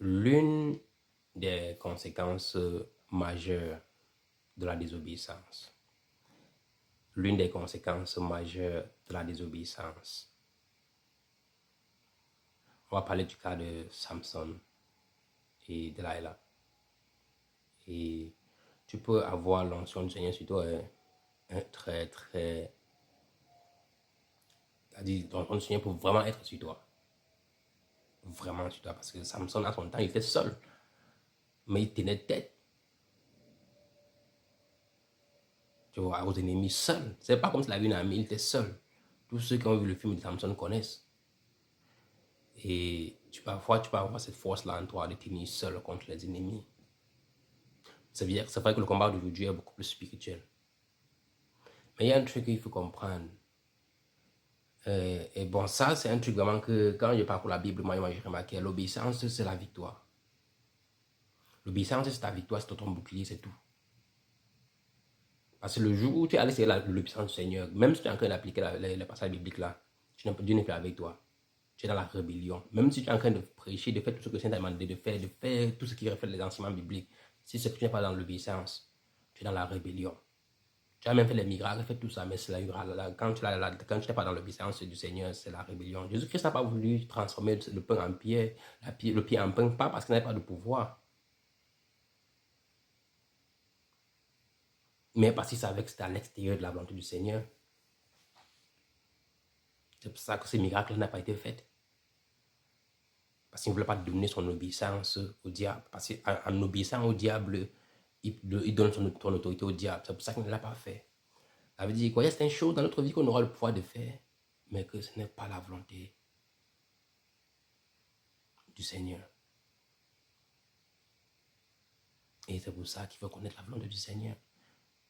L'une des conséquences majeures de la désobéissance. L'une des conséquences majeures de la désobéissance. On va parler du cas de Samson et Delilah. Et tu peux avoir l'onction du Seigneur sur toi, l'onction du Seigneur peut vraiment être sur toi. Vraiment sur toi. Parce que Samson, à son temps, il était seul. Mais il tenait tête. Tu vois, aux ennemis seuls. C'est pas comme s'il avait une amie, il était seul. Tous ceux qui ont vu le film de Samson connaissent. Et parfois, tu peux avoir cette force-là en toi de tenir seul contre les ennemis. C'est vrai que le combat d'aujourd'hui est beaucoup plus spirituel. Mais il y a un truc qu'il faut comprendre. Et bon, ça, c'est un truc vraiment que quand je parcours la Bible, moi j'ai remarqué, l'obéissance, c'est la victoire. L'obéissance, c'est ta victoire, c'est ton bouclier, c'est tout. Parce que le jour où tu es allé essayer l'obéissance du Seigneur, même si tu es en train d'appliquer les passages bibliques là, Dieu n'est plus avec toi. Tu es dans la rébellion. Même si tu es en train de prêcher, de faire tout ce que le Seigneur t'a demandé de faire tout ce qui reflète les enseignements bibliques, si tu n'es pas dans l'obéissance, tu es dans la rébellion. Tu as même fait les miracles, fait tout ça, mais c'est quand tu n'es pas dans l'obéissance du Seigneur, c'est la rébellion. Jésus-Christ n'a pas voulu transformer le pain en pierre, le pied en pain, pas parce qu'il n'avait pas de pouvoir, mais parce qu'il savait que c'était à l'extérieur de la volonté du Seigneur. C'est pour ça que ces miracles n'ont pas été faits. Parce qu'il ne voulait pas donner son obéissance au diable. Parce qu'en obéissant au diable, il donne son autorité au diable. C'est pour ça qu'il ne l'a pas fait. Ça veut dire quoi? Il y a certaines choses dans notre vie qu'on aura le pouvoir de faire, mais que ce n'est pas la volonté du Seigneur. Et c'est pour ça qu'il faut connaître la volonté du Seigneur. Et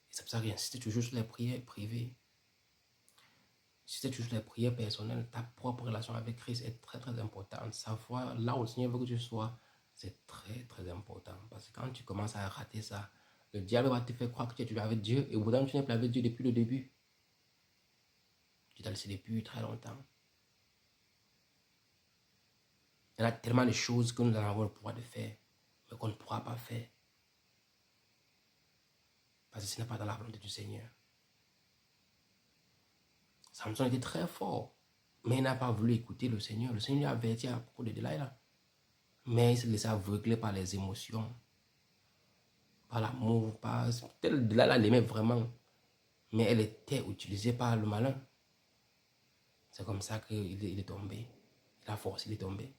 c'est pour ça que j'insiste toujours sur les prières privées. Si c'est toujours les prières personnelles, ta propre relation avec Christ est très très importante. Savoir là où le Seigneur veut que tu sois, c'est très très important. Parce que quand tu commences à rater ça, le diable va te faire croire que tu es toujours avec Dieu et au bout d'un moment tu n'es plus avec Dieu depuis le début. Tu t'as laissé depuis très longtemps. Il y a tellement de choses que nous allons avoir le pouvoir de faire, mais qu'on ne pourra pas faire. Parce que ce n'est pas dans la volonté du Seigneur. Samson était très fort, mais il n'a pas voulu écouter le Seigneur. Le Seigneur lui a averti à propos de Delilah. Mais il s'est laissé aveugler par les émotions, par l'amour, Delilah l'aimait vraiment, mais elle était utilisée par le malin. C'est comme ça qu'il est tombé. Il a forcé, il est tombé.